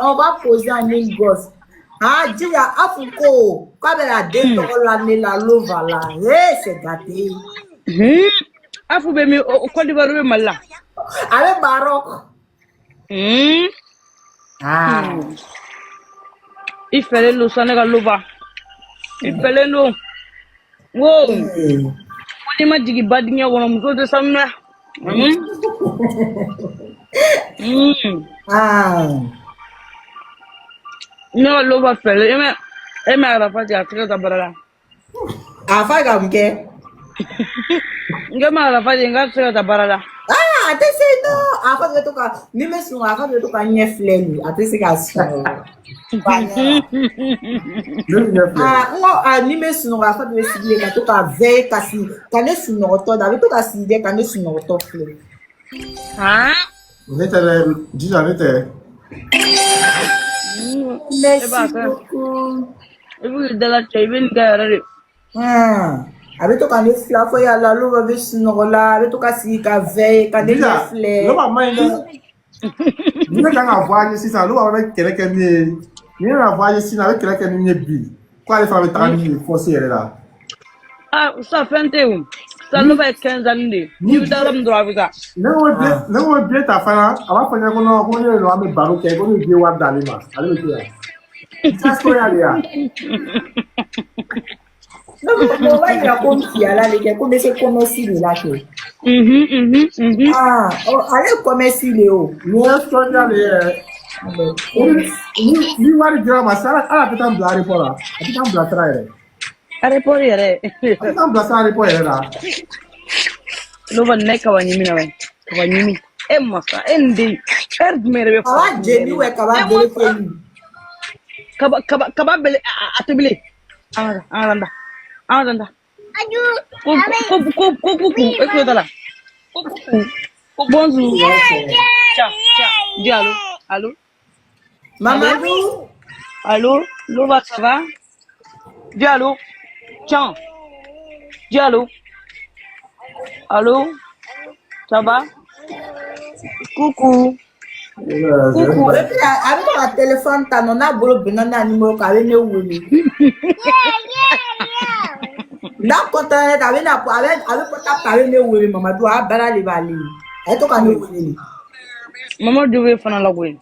On va poser un gosse. Ah, dis à Afuko, quand elle a détourné l'année la lova là, c'est gâté. Afu be mi o Côte d'Ivoire be malla. Avec Maroc. Ah. Il fallait le Sénégal lova. Il fallait no. Wow. Wani ma jigi badinya wona muso de samna. Ah. No lova fallait. Ema Arafat ya tika tabarala. Afa gamke. Ngema Arafat nga tika tabarala. Ah, ate se no. Afa de toka, ni me sun afa de toka nye flelu. Ate se ka sun. Ah, ngo ni me sun afa de sigile ka toka ve kasi. Kane sun no to da, toka sigile kane sun no to flelu. Ah? Nete déjà nete. Merci beaucoup. Et vous de la cheville garé. Avec toi, quand il y a foyer à la louve avec son là, avec toi, quand il y a veille, quand il y a fleur. Non, maman, il y a un voyage ici, ça, nous, avec quelqu'un qui est. Il y a un voyage ici, avec quelqu'un qui est bi. Quoi, les femmes travaillent, forcées, elle est là. Ah, ça fait un temps. Ça nous va être 15 années. Ni vous d'armes droit avec ça. Non, bien ta femme, avant qu'on ait un ballon qui est venu dire what d'Alima. Allez, le dire. Ça, c'est quoi, Alia? Non, mais on va y aller comme si elle a les gars, comme c'est comme si là. Ah, allez comme si Léo. Moi, je suis allé. Ni wari jira ma sala ala peut en blare pour là. Peut en blare. Are pour yere. Peut en blare pour là. No van nek kawani mina wen. Kawani mi. E masa ende. Erd mere be. Ah, Jenny we kaba bele feli. Kaba bele atubile. Aranda. Coucou, écoute là. Coucou, bonjour. Tiens. Dis allô. Mamadou. Allô, Lova, ça va? Dis allô. Tiens. Dis allô. Allô, ça va? Coucou. Coucou. Et puis, avec ton téléphone, t'as non a bolo benana numéro kare ne wuli. N'a content avec na avec pota kare ne wuli Mamadou a bara le bali. Et to kan wuli. Maman devait faire la wuli.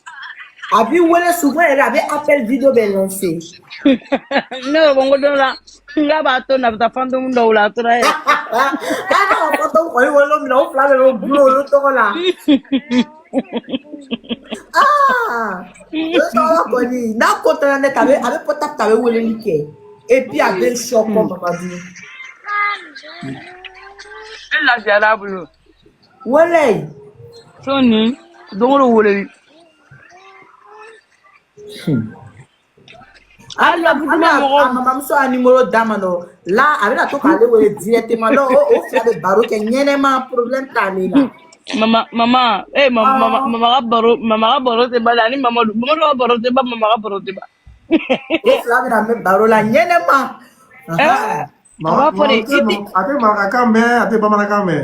Abi wele souvent elle avait appel vidéo be lancé. Non, bongo don la. Nga ba to na ta fando ndo la to ra. Ah non, photo ko wolo mi no fla le blo lo to la. Ah! N'a content net avec pota kare wuli like. Et puis avec choc comme Mamadou. Elle la jara bulu. Wele. Soni, dongoro wole. Allah maman so un numéro d'amano. Là, avec la toka aller directement là, au fait de baro que nyema problème talé là. Mama, mama baro te ba ni mama baro te ba mama baro te ba. Au fait de me baro là nyema. Maman, ate maraka me, ate ba maraka me.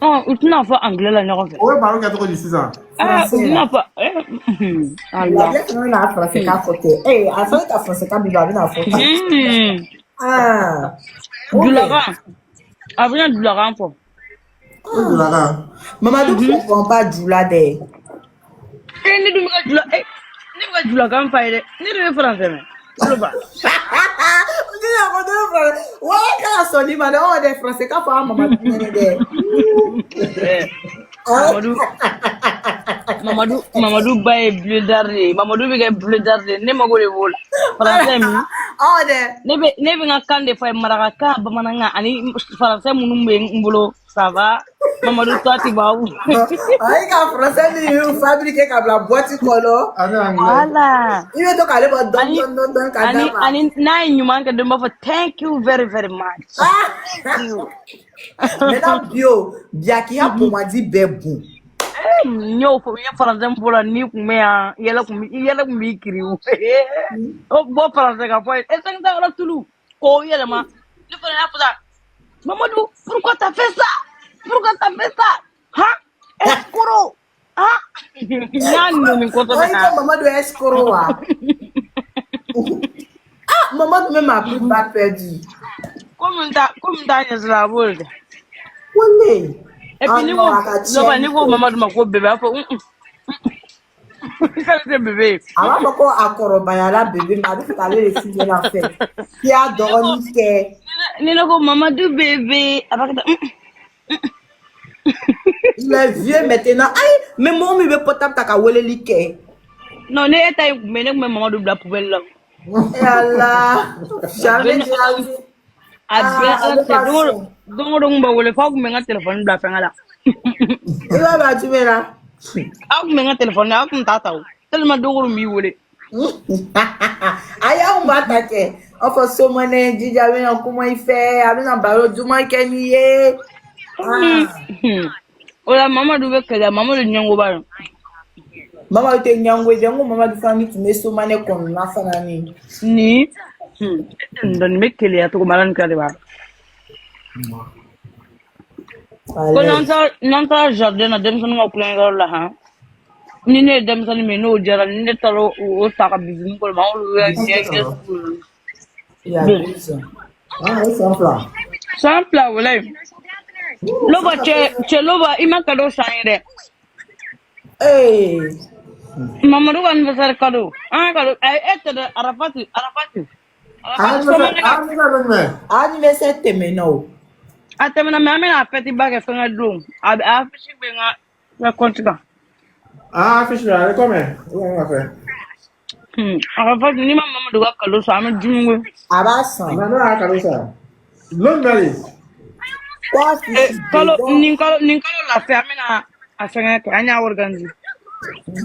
Oh, tu n'as pas anglais là, non? Ouais, baro ka to di 6 ans. Ah, tu n'as pas. Allah. Ya que na français ka côté. Eh, à ça ta français ka bi ba na photo. Ah. Doularan. Avion doularan pour. Doularan. Mamadou comprend pas doula de. Eh, ni du me doula. Eh, ni me doularan fa ide. Ni du français mais. Loba. On dit la photo français. Ouais, quand son dit madame on est français ka fa Mamadou de. Mamadou baye bleu darde. Mamadou be bleu darde. Ne magole vola. Français mi. Oh de. Ne be ngakande fa maraka ba mananga ani français munumbe mbolo. Ça va? Mamadou toi tu vas où? Aïe, quand français ni fabriqué comme la boîte color. Voilà. Il veut donc aller voir don Ani na nyuma ka demba for thank you very much. Thank you. Maintenant bien qui a pour moi dit bébou. Nyo fo ya français mbola ni kume ya yela kumi kiri. O bo français ka fo e sen da la tulu. Ko yela ma. Le fa na fa. Mamadou, pourquoi t'as fait ça? Hein? Escroc. Ah, nyanyi ni koto Oh, na. maman doit escroc. Ah, maman même m'a pris pas perdu. Comme ta nyes la bolde. Oui. Et Ah puis non, à la tienne. niveau maman de ma ko bébé afo. Quel c'est bébé? Avant encore à Korobaya la bébé, m'a dit qu'il allait les filles la fête. Qui a dormi que. Ni na ko maman du bébé. Abakata. Il est vieux maintenant. Aïe, mais moi, il veut potable ta kawele like. Non, ne eta mais ne maman du la poubelle là. Et Allah, jamais Ben j'ai envie. abia Ah, elle va dongo faire. dongo ba wole fa ko menga téléphone bla fengala. Il va battre là. Ak menga téléphone ak tata. Tellement dongo mi wole. Aïe, on va attaquer. On fait ce monnaie, dit, j'avais un comment il fait, avec un ballon du moins qu'il y ait. Ah, Ola mama du be kala mama du nyango ba. maman était nyangwe, jango maman du famille qui met ce monnaie qu'on a fait Ni ndon me kele ya to malan kale ba. Ko non ta jardin na dem sonu ko plan la ha. Ni ne dem sonu me no jara ni ne taro o ta ka bizin ko ma o ya ya school. Il y a 12 ans. Ah, c'est un plat. Simple wala. Loba che loba ima kado shine. Hey, Mama du anniversaire kado. Ah kado ay ete de arafati. anniversaire terminal. Atemena me amena feti bag fenga drum. A fishi benga na kontika. Ah, fish là, comment? Ouais, on va faire. Arafati ni mama du kado so am jingwe. Abasan. Non, non, à ça. L'autre d'aller. Quoi, fifi, Kalo dedans. ninkalo la fe amena afenga ka anya organzi.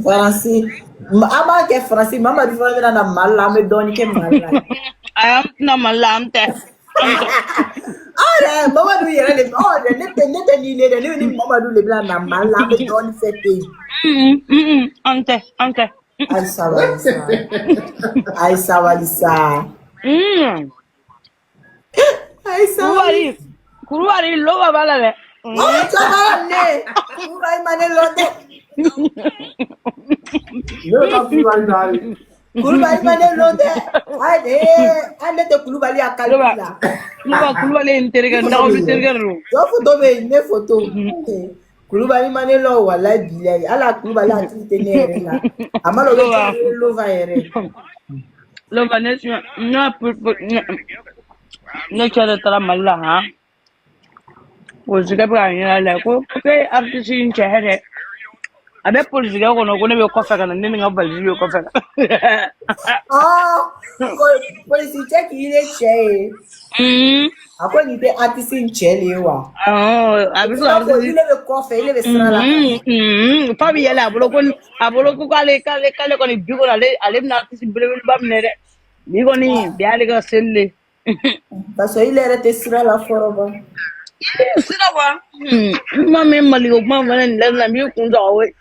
Français. Ama ke français, mama du famille na mala, me doni ke mala. Ayam na malamte. Ah, maman du yere le. Oh, ne te ni le, ni maman du le bla na mala, me doni fete. Ante. Ay savalisa. Ay savalisa. Ay savalisa. Kuruari loba bala le. Oh, chavane. Kurai mane londe. Le temps plus va aller. Kulubali mane londe. Ande te kulubali akalila. Kulubali interga ndaw bi terga ro. Yo photo be ne photo. Kulubali mane lo wala bilai. Ala kulubali atite ne ere la. Amalo be lo va ere. Loba ne na ne chara tara malla ha. Wo ziga ba ni la ko ke artist in chahere. Abe police ga ko no ko ne be ko fa kana ne nga bali be ko fa. Oh, polisi check ile che. Ako ni te artist in chele wa. Oh, abiso artist. Ile be kofe, ile be sra la. Fabi yala abolo ko kale ko ni bigo ale na artist bele bam ne de. Bigo ni biale ga selle. Parce ile ere te sra la foroba. Sira wa. Mama mali ko mama ne la mi ku ndo we.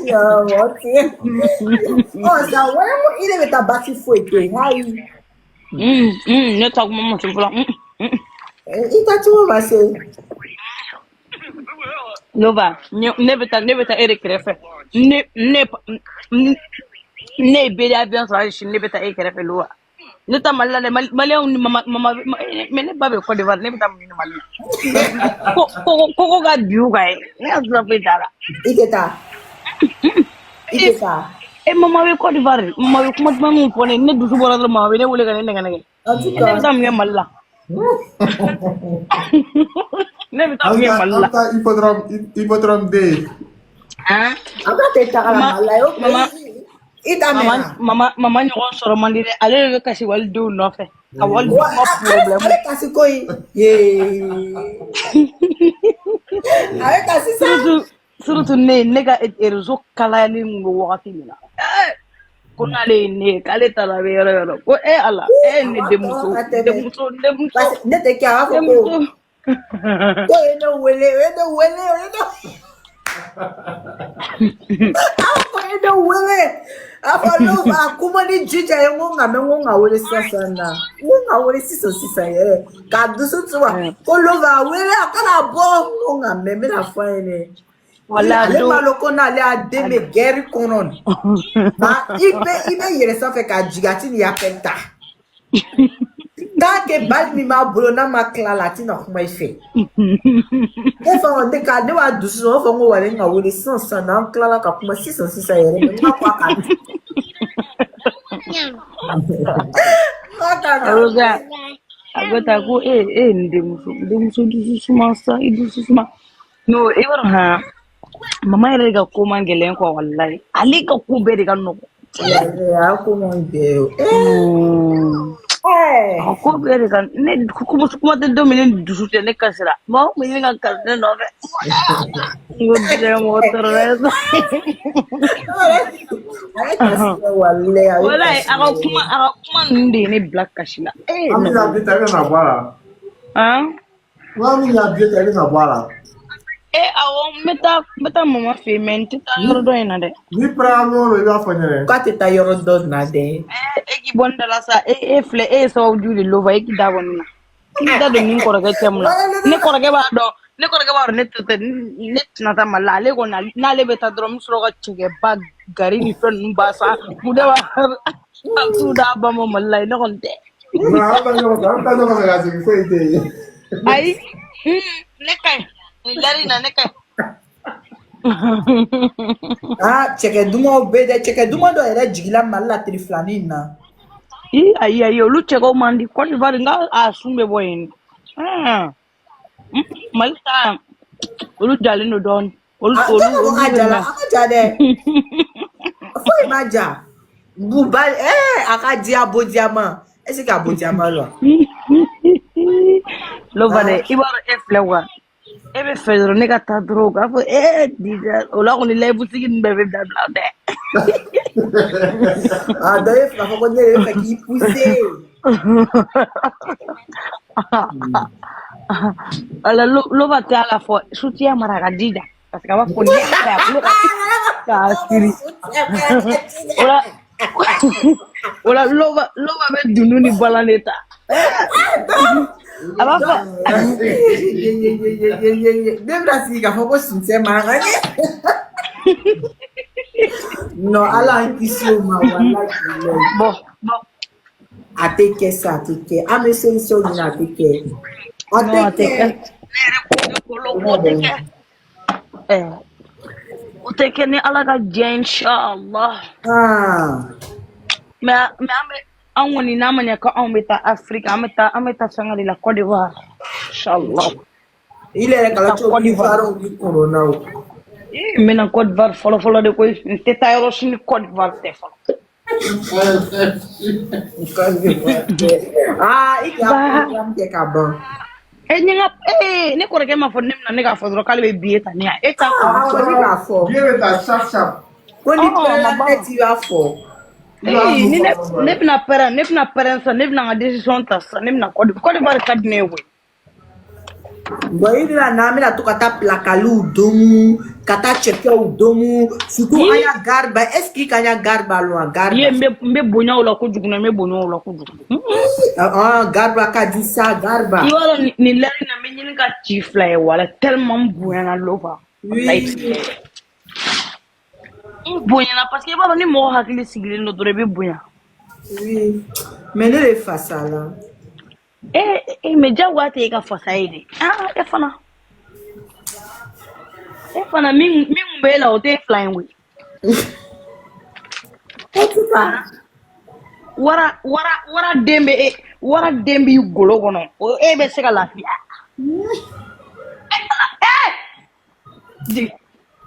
Ya, what? Oh, ça ouais, il est ta bâti fouetté. Haï. Ne ta ko mama simpla. Il t'a tout passé. Nova, ne beta ere krefe. Ne be da bien so shi ne beta ere krefe lowa. Ne ta malla le male on mama me ne babe ko de var ne beta mi malla. Ko ga biu ga e. Ne azra be dara. Iketa. E mama we ko de var, mama we kuma mamu pone ne dusu bora dara mama we ne wole ga ne ngane. En tout Ne cas, beta mi malla. Ne beta mi malla. Hippodrome D. Hein? après t'es ta la malayo. Il t'a Mama ɲɔgɔn sɔrɔ man di dɛ ale de bɛ kasi walidenw nɔfɛ ka walidenw ka problème ale kasi ko ale kasi sa surtout ne ka réseau kalayali mun bɛ wagati min na ko n'ale ye ne ye k'ale ta la a bɛ yɔrɔ yɔrɔ ko ala ne denmuso ne tɛ kɛ a b'a fɔ ko ye ne wele o ye ne wele o ye ne a ne wele a fɔ n'o a kuma ni jija ye n ko nka mɛ n ko nka wele sisan na n ko nka a wele sisan yɛrɛ k'a dusu tuma ko lova wele a kana bɔ ko nka mɛ n bɛna fɔ a ye dɛ ale b'a dɔn ko n'ale y'a den bɛ gɛri kɔnɔ nka i bɛ yɛlɛ sanfɛ k'a jigin a ti nin y'a fɛ ta tant que bali min b'a bolo n'a ma tila la a tɛna kuma i fɛ ne fa kɔni tɛ ne b'a dusu sɔn o fɔ n ko wale n ka wele sisan n'an tilala ka kuma sisan yɛrɛ mɛ n b'a fɔ a kan. Agota ko ndemuso dusu suma sa idusu suma no ibar ha mama yɛrɛ ka ko man gɛlɛn quoi wallahi ale ka ko bɛɛ de ka nɔgɔ ya ko man bɛɛ ko bɛɛ de ka ne kuma tɛ don min dusu tɛ ne kasira maa o min ka kasi ne nɔfɛ n ko dɛ mɔgɔ tɔɔrɔ wallahi a ka kuma ninnu de ye ne bila kasi la an bɛna bi ta i bɛna bɔ a la n'an bɛna bi ta i bɛna bɔ a la awɔ n bɛ taa mama fɛ yen mɛ n tɛ taa yɔrɔ dɔ in na dɛ ni pɛrɛn yɔrɔ i b'a fɔ n ɲɛnɛ k'a tɛ taa yɔrɔ dɔ in na dɛ e k'i bɔ n da la sa e filɛ e ye sababu de lova e k'i da bɔ nin na k'i da don ni kɔrɔkɛ cɛ mun na ne kɔrɔkɛ b'a dɔn ne tɛna taa Mali la ale kɔni n'ale bɛ taa dɔrɔn n bɛ sɔrɔ ka cɛkɛba gari ni fɛn ninnu ba san u de b'a su d'a ba ma Mali la ne kɔni tɛ an bɛ taa ɲɔgɔn fɛ ka segin foyi tɛ yen ayi ne ka ɲi nin lɛri na ne ka ɲi cɛkɛ dumanw bɛ dɛ cɛkɛ duman dɔ yɛrɛ jigila Mali la tile filanin in na ayi olu cɛkɛw man di Côte d'Ivoire nka a sun bɛ bɔ yen Mali ta olu jalen don dɔɔnin olu a ka ja dɛ foyi ma ja buba a ka di abo diama est-ce que abo diama lo lova dɛ i b'a dɔn e filɛ wa e bɛ fɛ dɔrɔn ne ka taa dɔrɔn k'a fɔ dija o la kɔni lɛbutigi ninnu bɛɛ bɛ dabila dɛ dɔ ye fila fɔ ko ne yɛrɛ bɛ fɛ k'i pousser ala lova tɛ ala fɔ sutiya mara ka dija parce que a b'a fɔ ne fɛ a tulo k'a siri o la lova bɛ dunun ni balan de ta a b'a fɔ ne bɛna sigi k'a fɔ ko sunsɛ mara ka ɲɛ non ala an kisi o ma walayi bon a tɛ kɛ sa a tɛ kɛ an bɛ solution ɲini a tɛ kɛ o tɛ kɛ ni ala ka jɛ inshallah mais an kɔni n'a ma ɲɛ ko anw bɛ taa Afrique an bɛ taa fɛngɛ de la Côte d'Ivoire inshallah il yɛrɛ kala cogo min Ivoire ni corona o n bɛna Côte d'Ivoire fɔlɔ de koyi n tɛ taa yɔrɔ si ni Côte d'Ivoire tɛ fɔlɔ i ka programme kɛ ka ban ne kɔrɔkɛ m'a fɔ ne bɛna ne k'a fɔ dɔrɔn k'ale bɛ billet ta ne e t'a fɔ ne b'a fɔ billet bɛ taa sharp ko ni pɛrɛnna ne t'i b'a fɔ ni ne bɛna pɛrɛn sa ne bɛna n ka décision ta sa ne bɛna Côte d'Ivoire ka di ne ye koyi bon i bɛna n'an bɛna to ka taa pilakaliw domu ka taa cɛkɛw domu surtout an ya Garba est-ce que k'an ya Garba lɔn Garba n bɛ bonya o la kojugu na n bɛ bonya o la kojugu Garba ka di sa Garba i b'a dɔn nin lɛri na n bɛ ɲini ka ci fila ye wala tellement n bonyana lova n bonyana parce que i b'a dɔn ni mɔgɔ hakili sigilen don dɔrɔn i bɛ bonya oui mais ne de fasa la mais jagoya tɛ e ka fasa ye de e fana min bɛ e la o tɛ fila ye koyi wara den b'i golo kɔnɔ e bɛ se ka lafiya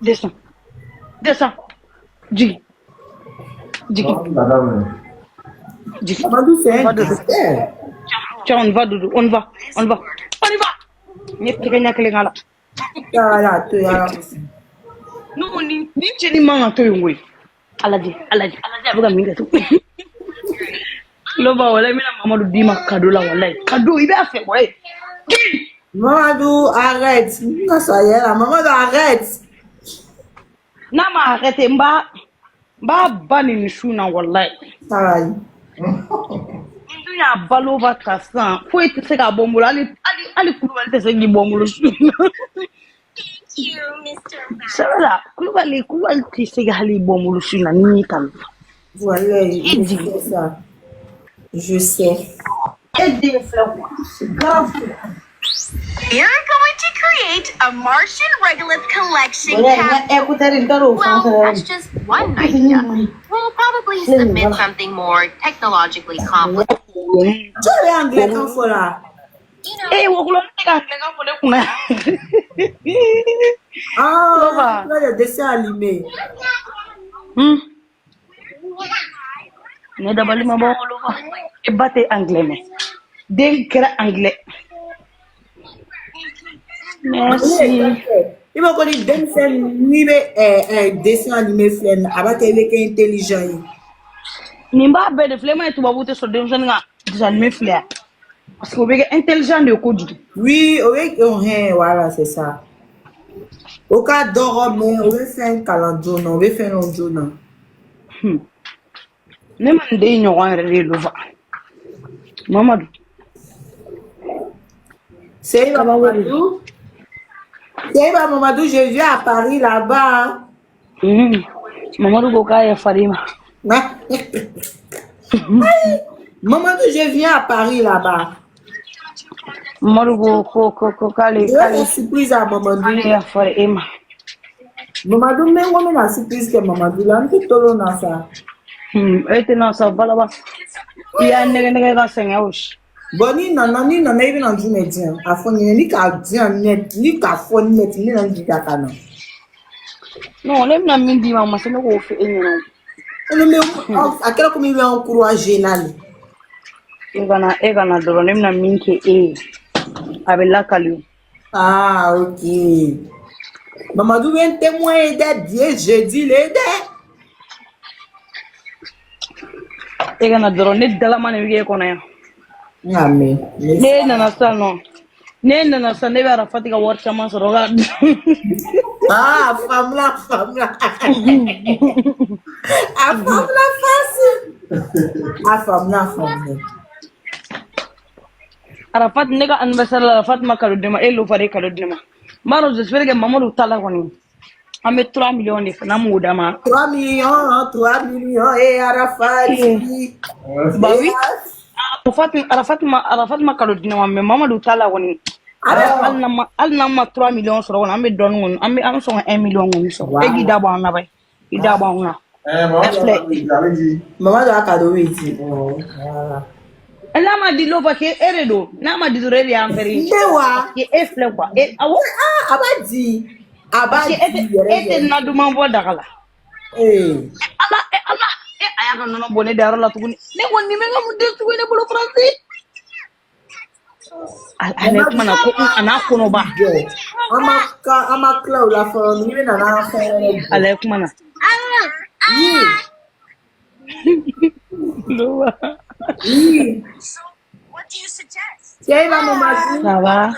descends jigin Amadou c'est un gangster. Tiens, on va Doudou, on y va. Ni tiganya kelen ala. Ya to ya. No ni cheni manga to yongwe. Alaji abuga minga tu. Loba wala mina Mamadou Dima cadeau la wala. Cadeau il a fait ouais. Mamadou arrête. Non ça y est là, Mamadou arrête. Na ma arrête mba bani ni shuna wallahi. Sai. Ndu bina balo va tasan. Faut être c'est ka bon boulot. Ali Koulibaly te c'est qui bon boulot. Ça va là. Koulibaly te c'est qui bon boulot sur la nuit comme. Voilà, je sais ça. Je sais. Et des fleurs. C'est grave. We're going to create a Martian regolith collection Well, that's just one idea. We'll probably submit something more technologically complex. Tu es anglais quand faut là. Eh, wo kulo nika nega fole kuna. Ah, là, le dessin animé. Ne dabali ma bo lova. E bate anglais me. Den kera anglais. Merci. Il m'a connu dessin animé flemme. Abat avec intelligent. Nimba be de flema tu babute so dem nga desalme flea. Parce que be intelligent de ko du. Oui, oui, voilà, c'est ça. Au cas d'or, mais on veut faire un calendrier, on veut faire un journal. Ne man de ñoxon re lova. Mamadou. C'est Mamadou. C'est Mamadou, je viens à Paris là-bas. Mamadou Goka et Farima. Mamadou, je viens à Paris là-bas. Mamadou Goka Je vais une surprise à Mamadou. et Farima. Mamadou, mais on a la surprise que Mamadou là, on peut tout le monde ça. Ete na sa balaba. Ya nege ga senga osh. Boni non, even en journée dire. À fond, ni qu'à dire net, ni qu'à fond net, ni dans du canon. Non, lem na mindi mama se no go fe enyo. Mais à quel moment il va encourager là? Egana doro lem na minke abela kalu. Ah, ok. Mamadou vient témoin d'aider jeudi l'aide. Egana doro ne dala mane wige ko na. Amen. Ne na sa no. Ne na sa ne bara fatika war chama so roga. Ah, femme là. Ah, femme là facile. Ah, femme là. Arafat nega anniversaire Arafat makalu dema elo fare kalu dema. Maro j'espère que Mamadou tala koni. Ame 3 millions de francs mudama. 3 millions et Arafat. Bah oui. Arafat makalu dema mais Mamadou tala koni. Alnama 3 millions sur on ame don on ame so 1 million on so. Egi dabo na bay. Ida ba on. Maman doit cadeau ici. Voilà. Ela ma di lova ke eredo. Na ma di zoreli amperi. Dewa. Ke efle kwa. E awo. Ah, abadi. Abadi. Ete na duma bo dakala. Eh. Allah. Aya kan no bone daro la tuguni. Ne wonni me ngamu de tuguni bolo franci. Ale kuma na ko ana kono ba. Ama cloud la for ni na na fa. Ale kuma na. Lowa. So, what do you suggest? Tiens, maman. Ça va.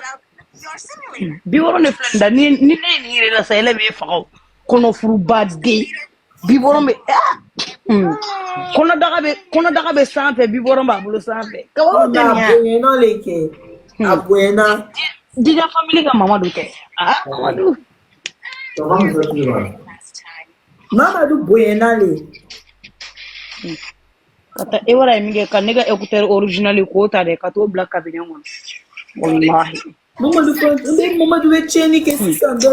Your simulator. Biboro ne flenda ni ne la sele be fa kono furu birthday. Biboro me kono daga be sample biboro ba bulu sample. Ka wo te nya. Non leke. Abuena. Diga family ka Mamadou ke. Ah, Mamadou. Mamadou buena le. Kata ewara emige ka nega écouteur original ko ta de ka to black cabinet won. Wallahi. Mamadou be cheni ke sisande.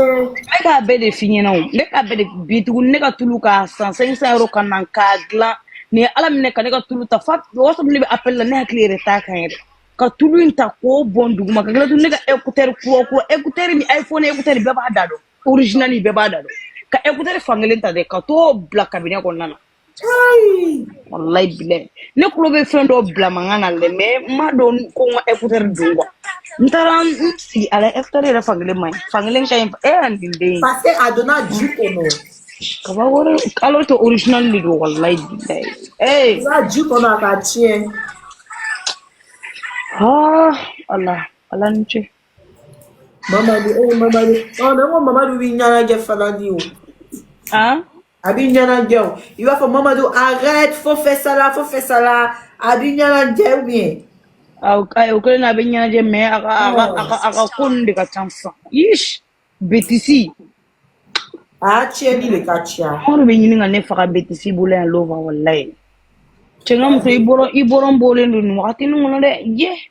Nega be de finye na o. Nega be de bitugu nega tulu ka 150 euro kan nan ka gla ni ala mine ka nega tulu ta fat woso bi appel la ne clear ta kan yede. Ka tulu inta ko bondu ma ka gla tu nega écouteur ko écouteur mi iPhone écouteur be ba dado. Original be ba dado. Ka écouteur fangelen ta de ka to black cabinet ko nana. Ay. Wallahi bilay ne kulo be fen do bla mangana le me ma don ko ma écouteur dungwa ntaran si ala écouteur la fangelen kay andinde Parce que Adona dit kono. ka ba wore alors to original li do wallahi bilay Ça dit kono ka tien. Allah nche Mamadou. Oh non, Mamadou vinyana ge falandi o. ah Abi nyana ge. Il va faire Mamadou arrête, faut faire ça là. Adinyana Jeremy. O kelen na bɛ ɲɛnajɛ mais a ka ko ninnu de ka ca sisan. Ish, bêtise. Tiɲɛni de ka ca. Anw de bɛ ɲini ka ne faga bêtise bolo yan Lova walayi. Cɛ n ka muso i bɔrɔn bɔlen don nin wagati nin kɔnɔ dɛ. Ye.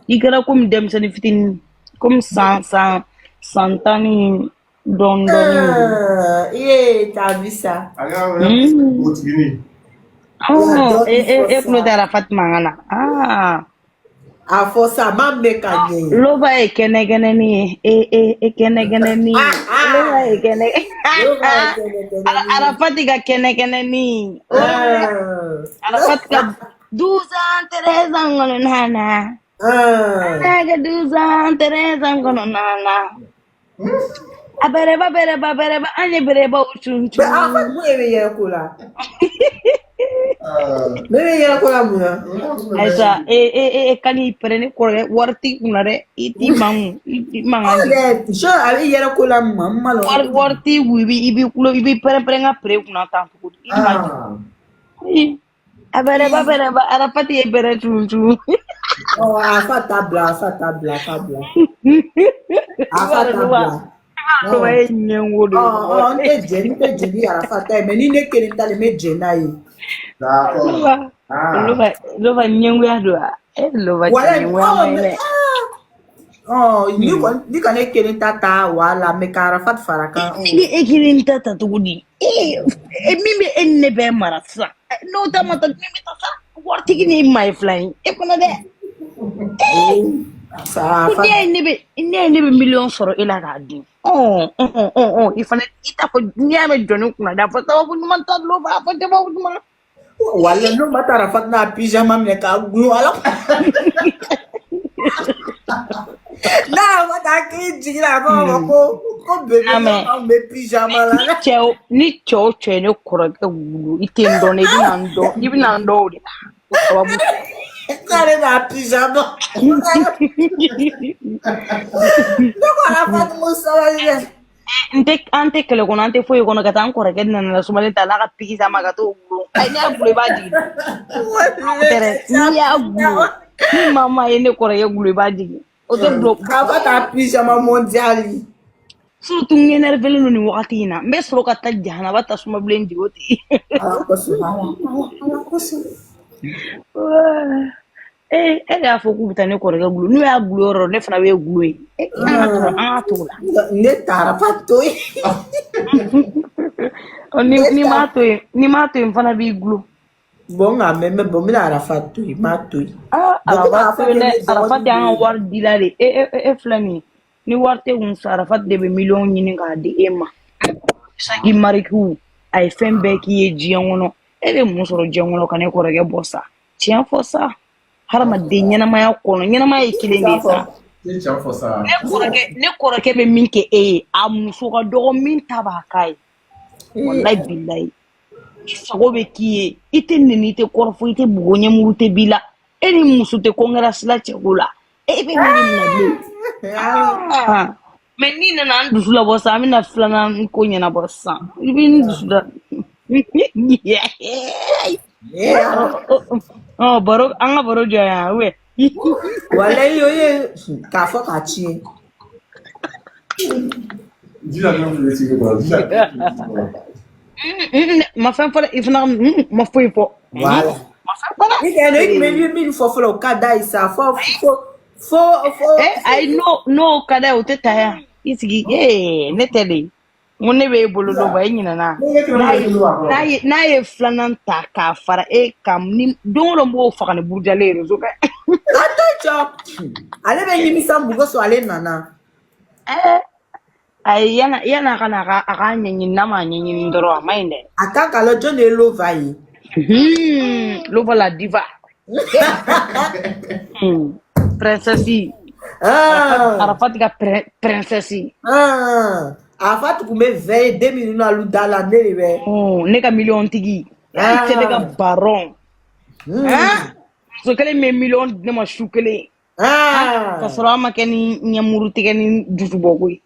I kɛra komi denmisɛnnin fitinin, komi san 10 ni dɔɔni. T'as vu ça? Oh, tulo tɛ Arafat mankan na. A fɔ sa ma bɛ ka ɲɛ. Lova ye kɛnɛkɛnɛni ye. Kɛnɛkɛnɛni. Lova ye kɛnɛ. Arafat ka kɛnɛkɛnɛni. Arafat ka 12 ans 13 ans kɔnɔna na. Ka 12 ans 13 ans kɔnɔna na. A bɛrɛba an ye bɛrɛbaw cuncu. Arafat mun de bɛ yɛrɛ ko la? Ne bɛ yɛrɛ ko la mun na? Aisa, kan i pɛrɛn kɔrɔkɛ wari t'i kunna dɛ. I t'i mankan di. A bɛ yɛrɛ ko la mun ma lɔ. Wari t'i kun i b'i pɛrɛn ka pere kunna tan cogo di? I ma di. A bɛrɛba Arafat ye bɛrɛ cuncu. Arafat t'a bila. Lova ye ɲɛngo de ye. N tɛ jɛni Arafat ta ye mais ni ne kelen ta le n bɛ jɛn n'a ye. Lova ɲɛngoya don wa? Lova ɲɛngoya ma ye dɛ. Ni ka ne kelen ta wala mais ka Arafat fara kan. E kelen ta cogo di? Min bɛ e ni ne bɛɛ mara sisan. N'o ta ma ta min bɛ ta sa waritigi ni maa ye fila ye. E kɔnɔ dɛ. Ne ye miliyɔn sɔrɔ e la k'a dun. I fana i t'a fɔ n'i y'a mɛn jɔnni kunna dɛ a fɔ sababu ɲuman ta Lova a fɔ sababu ɲuman. Wala n'o ma taa Arafat n'a pyjama minɛ k'a gulon ala. N'a ma taa k'i jigin a b'a fɔ ko bébé anw bɛ pyjama la. Ni cɛ o cɛ ye ne kɔrɔkɛ wolo i tɛ n dɔn i bɛna n dɔn o de la. Sababu. K'ale n'a pyjama. Ne ko Arafat mo sabali dɛ. An tɛ kɛlɛ kɔnɔ an tɛ foyi kɔnɔ ka taa an kɔrɔkɛ nana sumalen ta n'a ka pyjama ka t'o gulon. N'i y'a gulon i b'a jigin. N'i y'a gulon ni maa ye ne kɔrɔkɛ gulon i b'a jigin. O tɛ bulon. K'a fɔ taa pyjama mondial. Surtout n énervelen don nin wagati in na n bɛ sɔrɔ ka taa jahanaba tasuma bilen jigin o tigi. E y'a fɔ k'u bɛ taa ne kɔrɔkɛ gulon n'u y'a gulon yɔrɔ ne fana bɛ gulon yen. An ka t'o la. Ne taara Arafat to yen. N'i m'a to yen n fana b'i gulon. Bon nka n bɛna Arafat to yen n m'a to yen. Arafat y'an ka wari dila de e filɛ nin ye ni wari tɛ kun sa Arafat de bɛ miliyɔn ɲini k'a di e ma. Sagi marikiw a ye fɛn bɛɛ k'i ye diɲɛ kɔnɔ e bɛ mun sɔrɔ diɲɛ kɔnɔ ka ne kɔrɔkɛ bɔ sa tiɲɛ fɔ sa hadamaden ɲɛnamaya kɔnɔ ɲɛnamaya ye kelen de ye sa. Ne kɔrɔkɛ bɛ min kɛ e ye a muso ka dɔgɔ min ta b'a k'a ye walayi bilayi i sago bɛ k'i ye i tɛ nɛni i tɛ kɔrɔfɔ i tɛ bugo ɲɛmuru tɛ b'i la e ni muso tɛ kɔnkɛra sila cɛko la e bɛ min minɛ bilen. Mais n'i nana an dusu labɔ sisan an bɛna filanan ko ɲɛnabɔ sisan i bɛ n dusu da. Baro an ka baro jɔ yan ou walayi o ye k'a fɔ k'a tiɲɛ. Ma fɛn fɔlɔ i fana ma foyi fɔ. I bɛ min fɔ fɔlɔ o ka d'a ye sa fo. Ayi n'o ka d'a ye o tɛ taa yan i sigi ne tɛ de. N ko ne bɛ e bolo Lova e ɲinɛna n'a ye filanan ta k'a fara e kan ni don o don n b'o faga ni burujalen réseau kan. A to jɔ ale bɛ nimisa bugo so ale nana. Ayi yan'a ka na a k'a ɲɛɲini n'a m'a ɲɛɲini dɔrɔn a ma ɲi dɛ. A kan ka lɔ jɔn de ye Lova ye. Lova la diva. Princesse. Arafat ka princesse. Arafat tun bɛ veille 2 minutes alu da la ne de bɛ. Ne ka miliyɔn tigi. Cɛ ne ka baron. Muso kelen bɛ miliyɔn di ne ma su kelen. Ka sɔrɔ a ma kɛ ni ɲɛmuru tigɛ ni dusubɔ ko ye.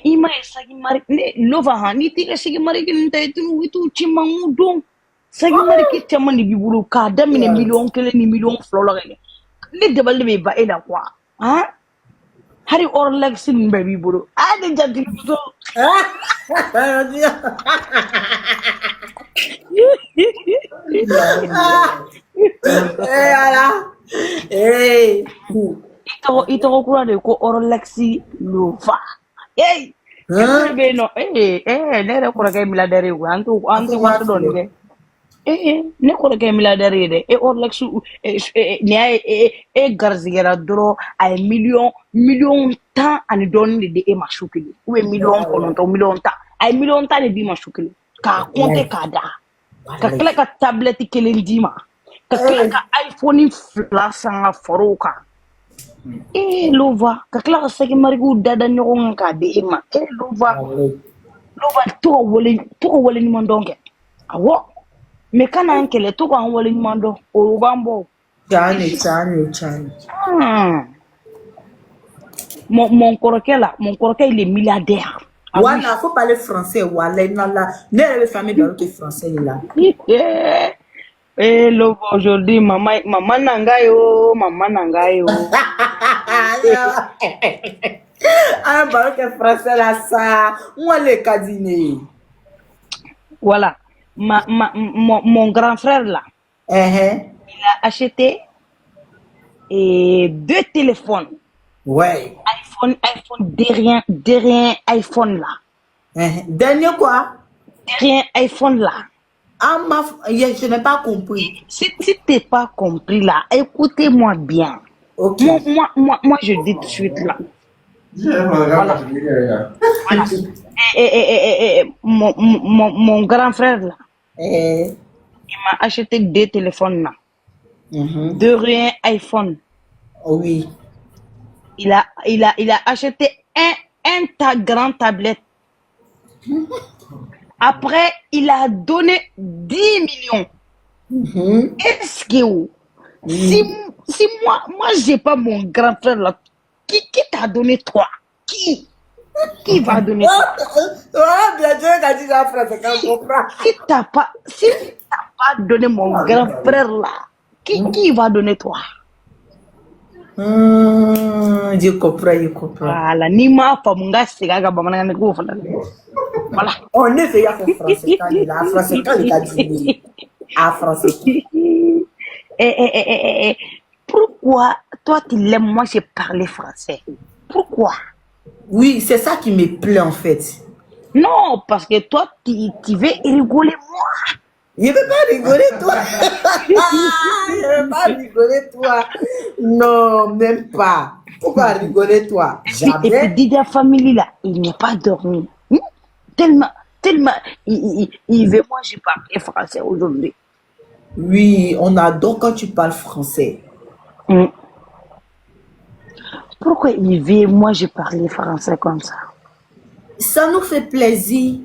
I ma ye sagi mari Lova n'i t'i ka sagi mari kelen ta i t'u ci mangu don Sagimari ki caman de b'i bolo k'a daminɛ miliyɔn 1 ni miliyɔn 2 la kɛ ne dabali de bɛ ba e la quoi hein hari Rolex ninnu bɛɛ b'i bolo ne jatigimuso i tɔgɔ kura de ko Rolex Lova ne bɛ yen nɔ ne yɛrɛ kɔrɔkɛ ye milliardaire ye koyi an tɛ waati dɔn nin dɛ ne kɔrɔkɛ ye milliardaire ye dɛ Rolex nin y'a ye garizigɛra dɔrɔn a ye miliyɔn 10 ani dɔɔnin de di e ma su kelen ou bien miliyɔn 9 miliyɔn 10 a ye miliyɔn 10 de d'i ma su kelen k'a compter k'a da ka tila ka tablette kelen d'i ma ka tila ka iPhone 2 san ka fara o kan Lova ka tila ka sagimarigiw dada ɲɔgɔn kan k'a di e ma Lova to ka wale ɲuman dɔn kɛ awɔ mais kana an kɛlɛ to k'an wale ɲuman dɔn o b'an bɔ Tiɲɛ. mon kɔrɔkɛ il est milliardaire Voilà, faut parler français. Voilà, ne yɛrɛ bɛ famille dɔ kɛ français de la. Lova aujourd'hui maman nangayo An baro kɛ français la sa. N wale ka di ne. Voilà. Mon grand frère là, il a acheté 2 téléphones. Ouais. iPhone derrière iPhone là. Dernier quoi? Derrière iPhone là. Je n'ai pas compris. Si t'es pas compris là, écoutez-moi bien. Ok. Moi je dis tout de suite là. Voilà. Mon grand frère là, il m'a acheté 2 téléphones là. De rien iPhone. Oui. Il a acheté un grand tablette. Après, il a donné 10 millions. Est-ce que si moi j'ai pas mon grand frère là, qui t'a donné toi? Qui va donner toi? Si t'as pas donné mon grand frère là, qui va donner toi? Je comprends. Voilà, ni ma famunga sigaga bamananga ko fala. Voilà. On est fait à français quand il a français quand il a dit à français. Pourquoi toi tu l'aimes, moi j'ai parlé français? Pourquoi? Oui, c'est ça qui me plaît en fait. Non, parce que toi tu veux rigoler moi. Je ne veux pas rigoler toi. Je ne veux pas rigoler toi. Non, même pas. Pourquoi rigoler toi? Jamais. Et puis Dida Family là, il n'est pas dormi. Tellement, il veut moi j'ai parlé français aujourd'hui. Oui, on adore quand tu parles français. Pourquoi il veut moi j'ai parlé français comme ça? Ça nous fait plaisir.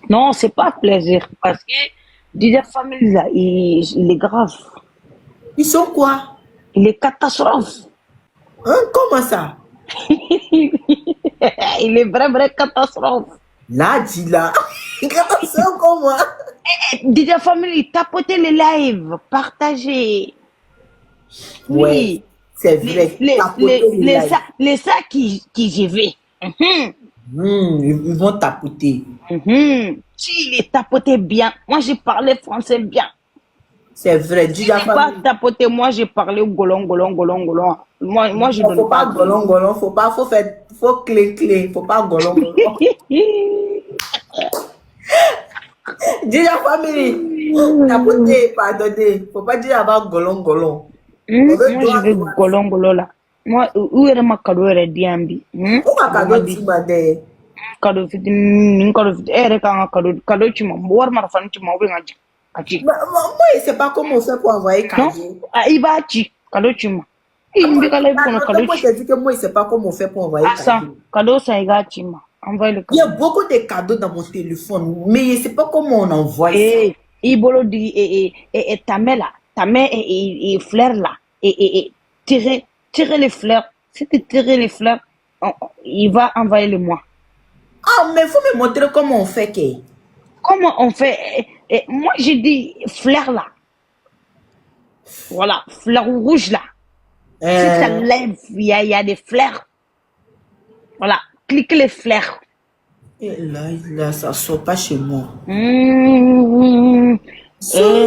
Non, c'est pas plaisir parce que Dida Family là, il est grave. Ils sont quoi? Il est catastrophe. Comment ça? Il est vrai catastrophe. Là, dis là. Catastrophe comment? Dida Family, tapotez les lives, partagez. Oui, ouais, c'est vrai. Les sacs qui j'y vais. Ils vont tapoter. Si il est tapoté bien, moi j'ai parlé français bien. C'est vrai. Dis pas tapoter, moi j'ai parlé golon. Moi je donne pas golon. Faut clé. Faut pas golon. Dis la famille. Tapoter, pardonner. Faut pas dire avoir golon. Moi je veux golon là. Moi, où est ma cadeau est diambi? Pourquoi cadeau tu m'as dit? Cadeau cadeau tu m'as boire ma femme tu m'as ouvert moi il sait pas comment on fait pour envoyer cadeau. Il va cadeau tu m'as. Moi je dis que moi il sait pas comment on fait pour envoyer cadeau. Cadeau ça il tu m'as. Envoie le cadeau. Il y a beaucoup de cadeaux dans mon téléphone, mais je sais pas comment on envoie ça. Il bolo dit et ta mère et fleurs là et tirer les fleurs. Si tu tires les fleurs, il va envoyer le moi. Ah, mais il faut me montrer comment on fait. Comment on fait? Et moi, j'ai dit fleur là. Voilà, fleur rouge là. Si ça lève, il y a des fleurs. Voilà, clique les fleurs. Et là, ça sort pas chez moi.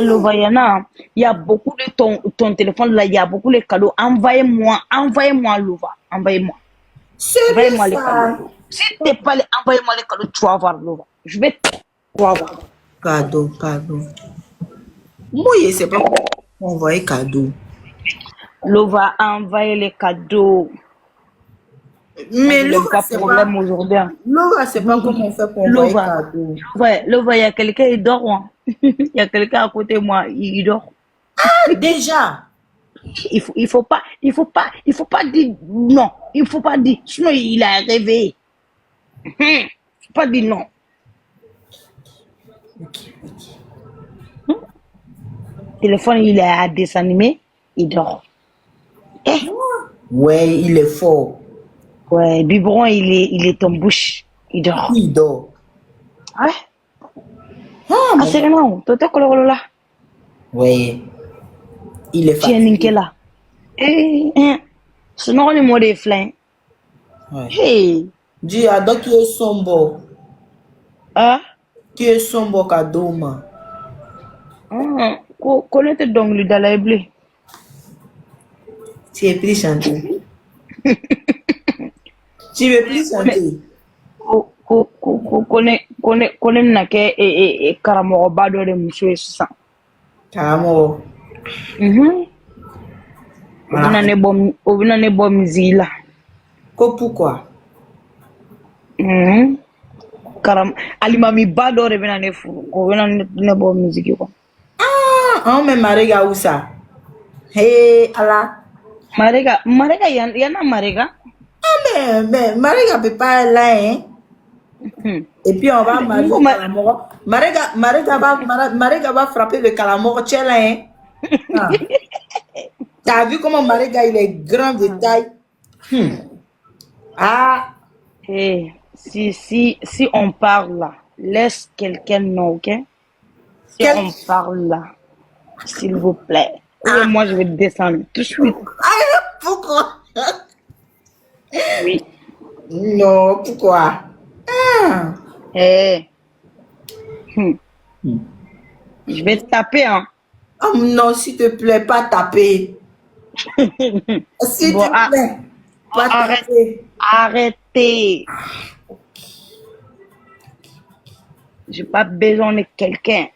Louva, il y a beaucoup de ton téléphone là, il y a beaucoup de cadeaux. Envoyez-moi Louva, envoyez-moi. C'est bien Envoyez-moi les ça. cadeaux. Si t'es pas les, envoyez-moi les cadeaux, tu vas voir Louva. Je vais tu vas voir. Cadeau. Moi, je sais pas comment envoyer cadeau. Louva, envoyez les cadeaux. Mais Il Laura, pas c'est problème pas... aujourd'hui. Laura, c'est pas comment on fait pour envoyer Louva, cadeau. ouais, Louva, il y a quelqu'un, il dort. Hein. Il y a quelqu'un à côté de moi, il dort. Déjà. Il faut pas dire non. Il faut pas dire. Sinon, il a rêvé. Il faut pas dire non. Ok. Téléphone, il est à désanimé, il dort. Ouais, il est fort. Ouais, biberon, il est en bouche, il dort. Il dort. Ouais. Ah, C'est non, toi, là. ouais. Il est Tu es fatigué. là. Sinon, on est mort des flingues. Ouais. Hey. Dis, donc qui est sombre. Ah. Qui est sombre cadeau, man. Connais-tu donc le Dalai Blé? Tu es plus chanté. Tu veux plus chanter. Connais na ke karamɔgɔba dɔ de muso ye sisan. Carrément. O bɛna ne bɔ misiri la. Ko pourquoi? Alimamiba dɔ de bɛna ne furu. O bɛna ne bɔ misiri kɔnɔ. Ah, mais Marega où ça? Hey, Allah. Marega yana Marega. Ah, mais Marega peut pas être là, hein? Et puis on va marier le calamoro. Marega va frapper le calamoro, tu es là, hein? Ah. T'as vu comment Marega il est grand de taille? Ah. Hey, si on parle là, laisse quelqu'un non, ok? Si on parle là, s'il vous plaît. Oui, moi je vais descendre tout de suite. Ah, pourquoi? Oui. Non, pourquoi? Ah. Hey. Je vais te taper, hein. Oh non, s'il te plaît, pas taper. S'il te plaît, pas taper. Arrêtez. J'ai pas besoin de quelqu'un.